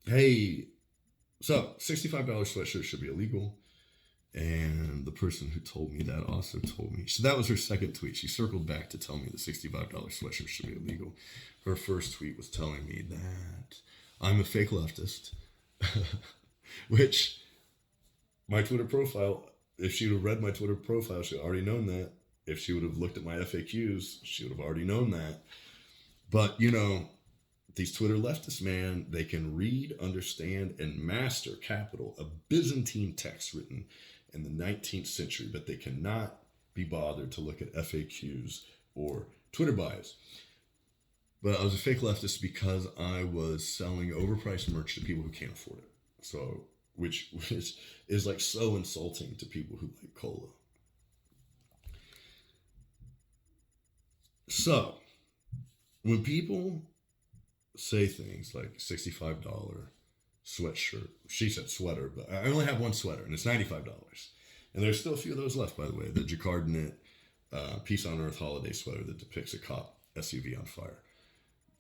hey, so $65 sweatshirt should be illegal. And the person who told me that also told me. So that was her second tweet. She circled back to tell me the $65 sweatshirt should be illegal. Her first tweet was telling me that I'm a fake leftist, which my Twitter profile, if she would have read my Twitter profile, she would have already known that. If she would have looked at my FAQs, she would have already known that. But, these Twitter leftists, man, they can read, understand, and master capital, a Byzantine text written in the 19th century, but they cannot be bothered to look at FAQs or Twitter bios. But I was a fake leftist because I was selling overpriced merch to people who can't afford it. So, which is like so insulting to people who like cola. So, when people say things like $65 sweatshirt, she said sweater, but I only have one sweater and it's $95. And there's still a few of those left, by the way. The Jacquard knit Peace on Earth holiday sweater that depicts a cop SUV on fire.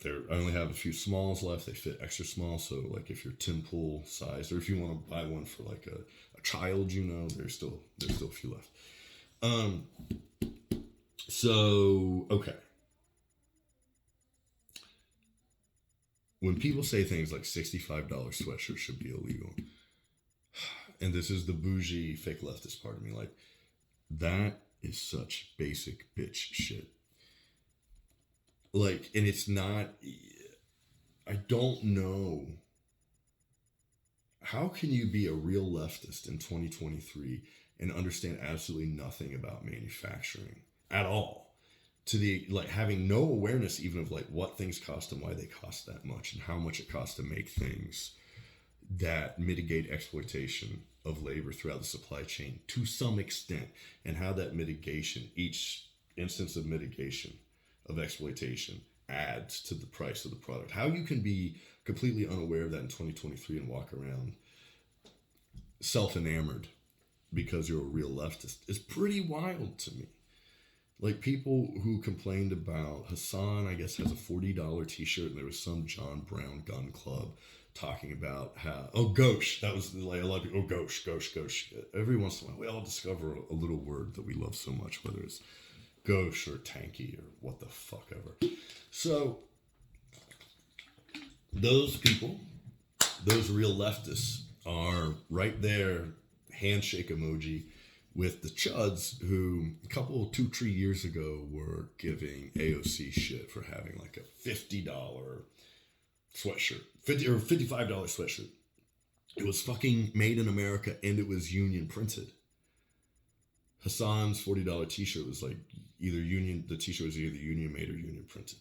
I only have a few smalls left. They fit extra small, so like if you're Tim Pool size, or if you want to buy one for like a child, there's still a few left. Um, so okay, when people say things like $65 sweatshirt should be illegal, and this is the bougie fake leftist part of me, like that is such basic bitch shit. Like, and it's not. I don't know. How can you be a real leftist in 2023 and understand absolutely nothing about manufacturing at all? To the like having no awareness even of like what things cost and why they cost that much and how much it costs to make things that mitigate exploitation of labor throughout the supply chain to some extent, and how that mitigation, each instance of mitigation of exploitation, adds to the price of the product. How you can be completely unaware of that in 2023 and walk around self-enamored because you're a real leftist is pretty wild to me. Like people who complained about Hassan, I guess, has a $40 t-shirt, and there was some John Brown gun club talking about how, oh, gauche, that was like a lot of people, oh, gauche, gauche, gauche. Every once in a while, we all discover a little word that we love so much, whether it's gauche or tanky or what the fuck ever. So, those people, those real leftists, are right there, handshake emoji, with the chuds who a couple 2-3 years ago were giving AOC shit for having like a $50 sweatshirt, $55 sweatshirt. It was fucking made in America and it was union printed. Hassan's $40 t-shirt was like the t-shirt was either union made or union printed.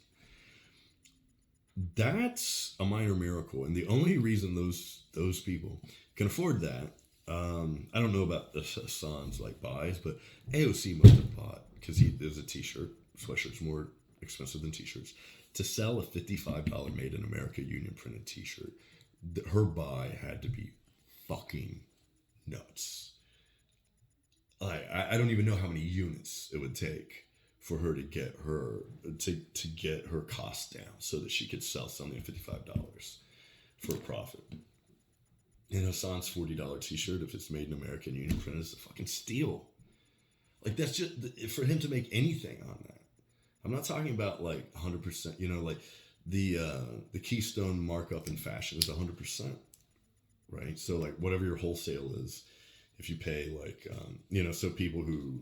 That's a minor miracle, and the only reason those people can afford that, I don't know about the Hassan's like buys, but AOC must have bought, because there's a t-shirt. Sweatshirt's more expensive than t-shirts. To sell a $55 made in America union printed t-shirt, her buy had to be fucking nuts. I don't even know how many units it would take for her to get her costs down so that she could sell something at $55 for a profit. And Hassan's $40 t-shirt, if it's made in America and union printed, is a fucking steal. Like that's just for him to make anything on that. I'm not talking about like 100%. Like the Keystone markup in fashion is 100%, right? So like whatever your wholesale is, if you pay like so people who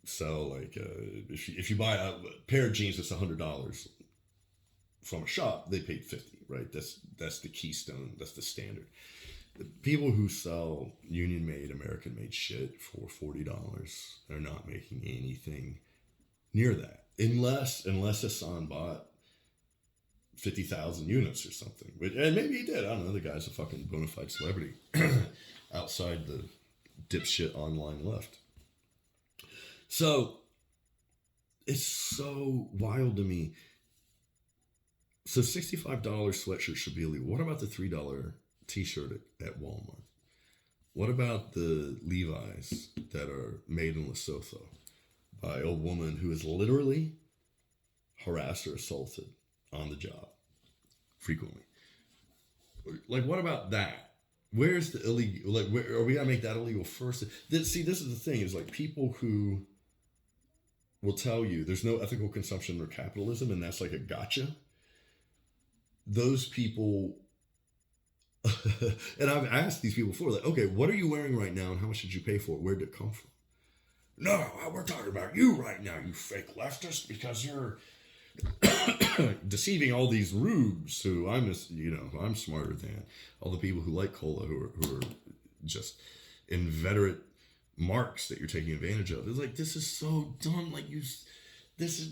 sell like if you buy a pair of jeans that's $100 from a shop, they paid 50, right? That's the Keystone, that's the standard. The people who sell union made, American made shit for $40 are not making anything near that, unless Hassan bought 50,000 units or something. And maybe he did. I don't know. The guy's a fucking bona fide celebrity outside the dipshit online left. So it's so wild to me. So $65 sweatshirt should be illegal. What about the $3 t-shirt at Walmart? What about the Levi's that are made in Lesotho by a woman who is literally harassed or assaulted on the job frequently? Like, what about that? Where's the illegal? Like, where are we gonna make that illegal first? See, this is the thing: is like people who will tell you there's no ethical consumption or capitalism, and that's like a gotcha. Those people, and I've asked these people before, like, okay, what are you wearing right now, and how much did you pay for it? Where did it come from? No, we're talking about you right now, you fake leftist, because you're deceiving all these rubes who I'm just, I'm smarter than all the people who like cola, who are just inveterate marks that you're taking advantage of. It's like, this is so dumb. Like,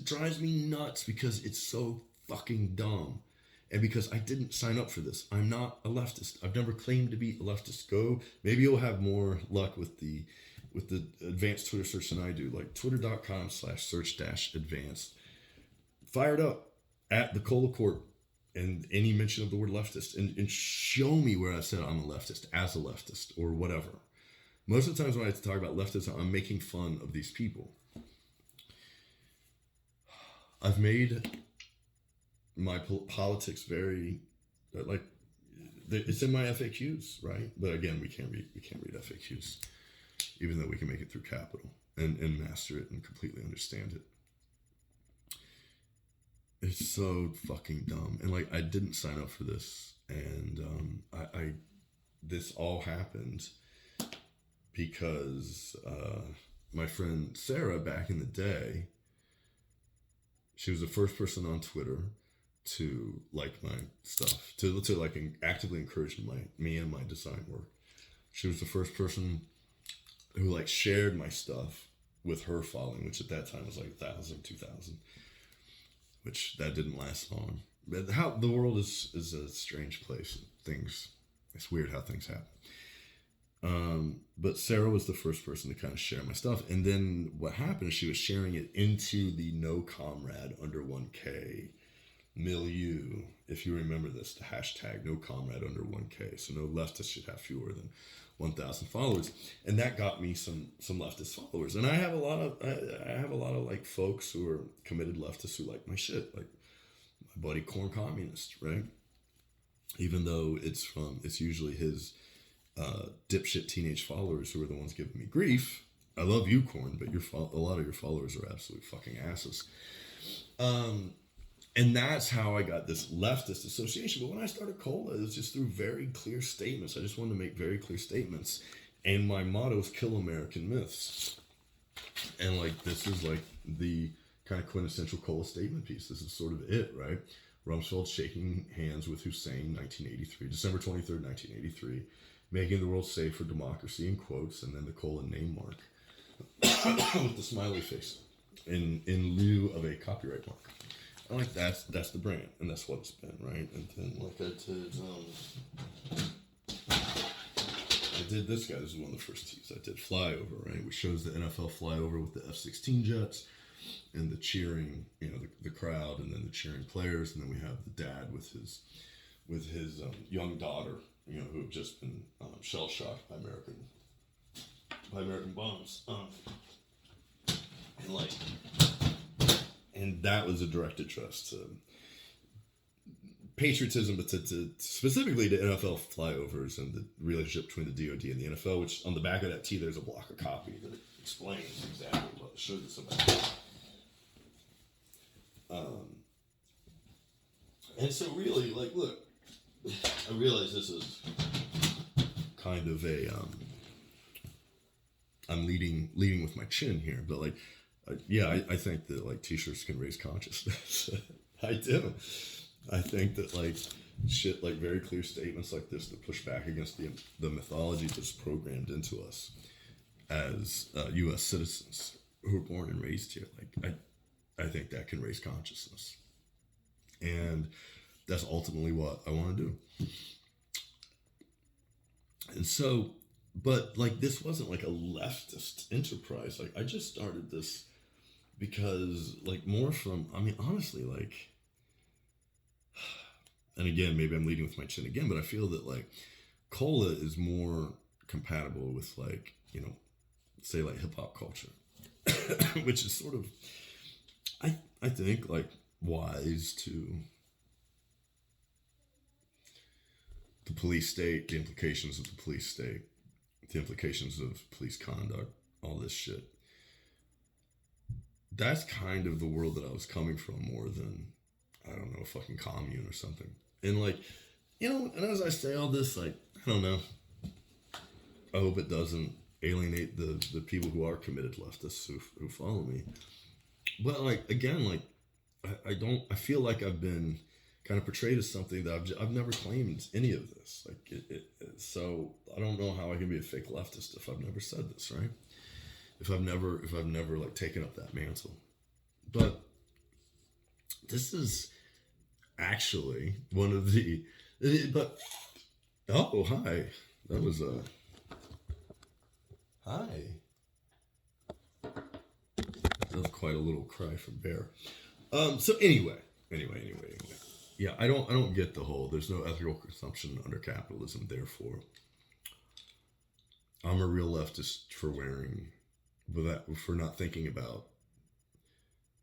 drives me nuts because it's so fucking dumb. And because I didn't sign up for this. I'm not a leftist. I've never claimed to be a leftist. Maybe you'll have more luck with the advanced Twitter search than I do. Like twitter.com/search-advanced. Fired up at the Cola Court and any mention of the word leftist, and show me where I said I'm a leftist as a leftist or whatever. Most of the times when I talk about leftism, I'm making fun of these people. I've made my politics very, like, it's in my FAQs, right? But again, we can't read FAQs, even though we can make it through Capital and master it and completely understand it. It's so fucking dumb. And like, I didn't sign up for this, and this all happened because my friend Sarah, back in the day, she was the first person on Twitter to like my stuff, to like actively encourage me and my design work. She was the first person who like shared my stuff with her following, which at that time was like 1,000, 2,000, which that didn't last long. But how the world is a strange place. It's weird how things happen. But Sarah was the first person to kind of share my stuff. And then what happened is she was sharing it into the No Comrade Under 1K milieu. If you remember this, the hashtag No Comrade Under 1K. So no leftist should have fewer than 1,000 followers. And that got me some leftist followers. And I have a lot of like folks who are committed leftists who like my shit. Like my buddy Corn Communist, right? Even though it's usually his dipshit teenage followers who are the ones giving me grief. I love you, Corn, but a lot of your followers are absolute fucking asses. And that's how I got this leftist association. But when I started Cola, it was just through very clear statements. I just wanted to make very clear statements. And my motto is kill American myths. And like, this is like the kind of quintessential Cola statement piece. This is sort of it, right? Rumsfeld shaking hands with Hussein, 1983, December 23rd, 1983. Making the world safe for democracy, in quotes, and then the Cola name mark with the smiley face in lieu of a copyright mark. And like, that's the brand, and that's what it's been, right? And then like I did this guy. This is one of the first teams I did. Flyover, right, which shows the NFL flyover with the F-16 jets and the cheering, the crowd, and then the cheering players, and then we have the dad with his young daughter, who have just been shell shocked by American bombs, and that was a direct address to patriotism, but to specifically to NFL flyovers and the relationship between the DoD and the NFL. Which on the back of that tee, there's a block of copy that explains exactly what shows us about. And so really, like, look. I realize this is kind of I'm leading with my chin here, but like, I think that like t-shirts can raise consciousness. I do. I think that like shit, like very clear statements like this that push back against the mythology that's programmed into us as U.S. citizens who are born and raised here. Like, I think that can raise consciousness, and that's ultimately what I want to do. And so, but like, this wasn't like a leftist enterprise. Like, I just started this because like honestly, like, and again, maybe I'm leading with my chin again, but I feel that like Cola is more compatible with like, say like hip hop culture, which is sort of, I think like wise to police state, the implications of the police state, the implications of police conduct, all this shit. That's kind of the world that I was coming from more than, I don't know, a fucking commune or something. And like, and as I say all this, like, I don't know. I hope it doesn't alienate the people who are committed leftists who follow me. But like, again, like, I feel like I've been kind of portrayed as something that I've never claimed any of this. Like, so I don't know how I can be a fake leftist if I've never said this, right? If I've never like taken up that mantle. But this is actually one of the, but, oh, hi. That was hi. That was quite a little cry from Bear. So anyway. Yeah, I don't get the whole, there's no ethical consumption under capitalism, therefore I'm a real leftist for not thinking about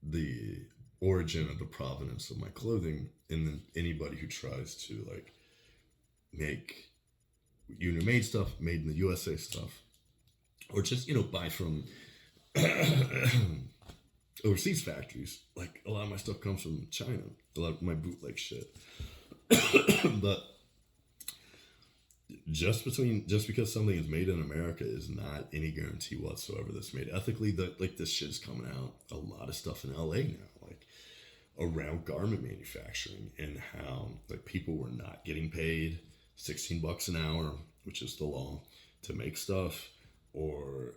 the origin of the provenance of my clothing, and then anybody who tries to like make union made stuff, made in the USA stuff, or just buy from overseas factories. Like, a lot of my stuff comes from China, a lot of my bootleg shit. But just because something is made in America is not any guarantee whatsoever that's made ethically. Like, this shit is coming out, a lot of stuff in LA now, like around garment manufacturing, and how like people were not getting paid $16 an hour, which is the law, to make stuff, or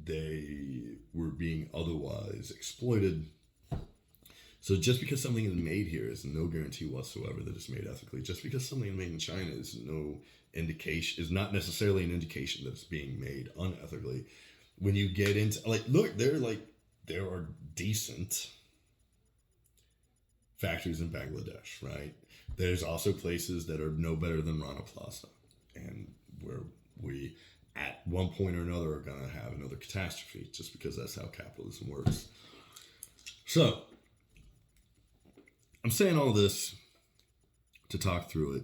they were being otherwise exploited. So just because something is made here is no guarantee whatsoever that it's made ethically. Just because something is made in China is not necessarily an indication that it's being made unethically. When you get into, like, look, there are decent factories in Bangladesh, right? There's also places that are no better than Rana Plaza, and where we at one point or another are going to have another catastrophe, just because that's how capitalism works. So I'm saying all this to talk through it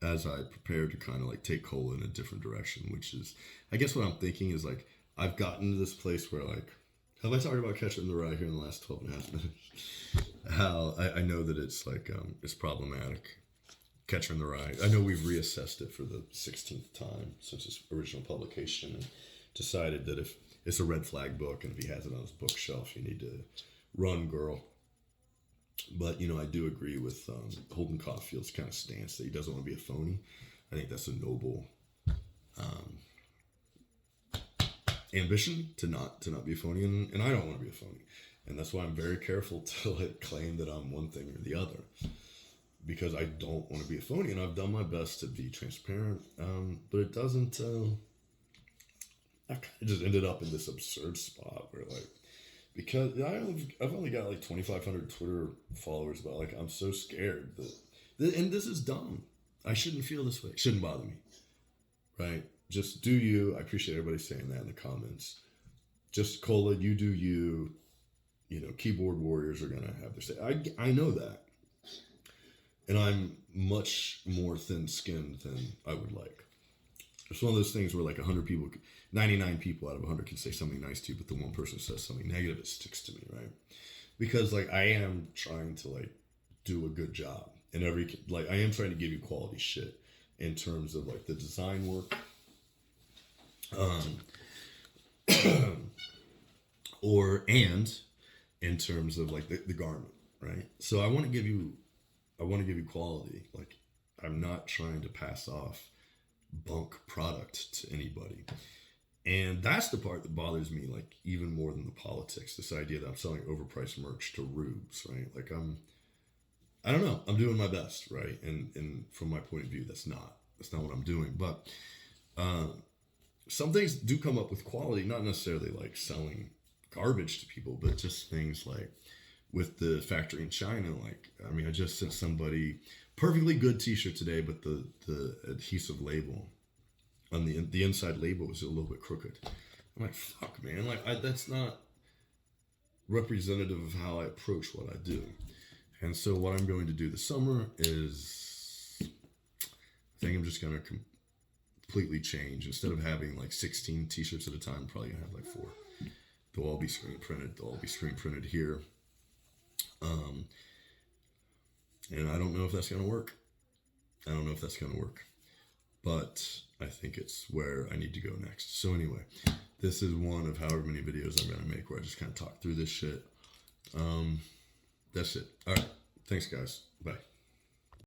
as I prepare to kind of like take Cola in a different direction, which is, I guess what I'm thinking is like, I've gotten to this place where like, have I talked about Catcher in the Rye here in the last 12 and a half minutes? How I know that it's like, it's problematic. Catcher in the Rye. I know we've reassessed it for the 16th time since its original publication, and decided that if it's a red flag book and if he has it on his bookshelf, you need to run, girl. But, I do agree with Holden Caulfield's kind of stance that he doesn't want to be a phony. I think that's a noble ambition to not be a phony, and I don't want to be a phony. And that's why I'm very careful to like claim that I'm one thing or the other, because I don't want to be a phony, and I've done my best to be transparent. But it doesn't. I kind of just ended up in this absurd spot where like, because I've only got like 2,500 Twitter followers, but like I'm so scared that, and this is dumb. I shouldn't feel this way. It shouldn't bother me, right? Just do you. I appreciate everybody saying that in the comments. Just Cola, you do you. Keyboard warriors are gonna have their say. I know that, and I'm much more thin-skinned than I would like. It's one of those things where like 100 people, 99 people out of 100 can say something nice to you, but the one person says something negative, it sticks to me, right? Because like I am trying to like do a good job, and I am trying to give you quality shit in terms of like the design work, and in terms of like the garment, right? So I want to give you quality. Like, I'm not trying to pass off bunk product to anybody. And that's the part that bothers me, like, even more than the politics. This idea that I'm selling overpriced merch to rubes, right? Like, I don't know. I'm doing my best, right? And from my point of view, that's not what I'm doing. But some things do come up with quality, not necessarily like selling garbage to people, but just things like with the factory in China. Like, I mean, I just sent somebody perfectly good t-shirt today, but the adhesive label on the inside label was a little bit crooked. I'm like, fuck, man, like that's not representative of how I approach what I do. And so what I'm going to do this summer is think I'm just gonna completely change. Instead of having like 16 t-shirts at a time, I'm probably gonna have like 4. They'll all be screen printed. They'll all be screen printed here. And I don't know if that's gonna work. But I think it's where I need to go next. So anyway, this is one of however many videos I'm gonna make where I just kind of talk through this shit. That's it. All right. Thanks, guys. Bye.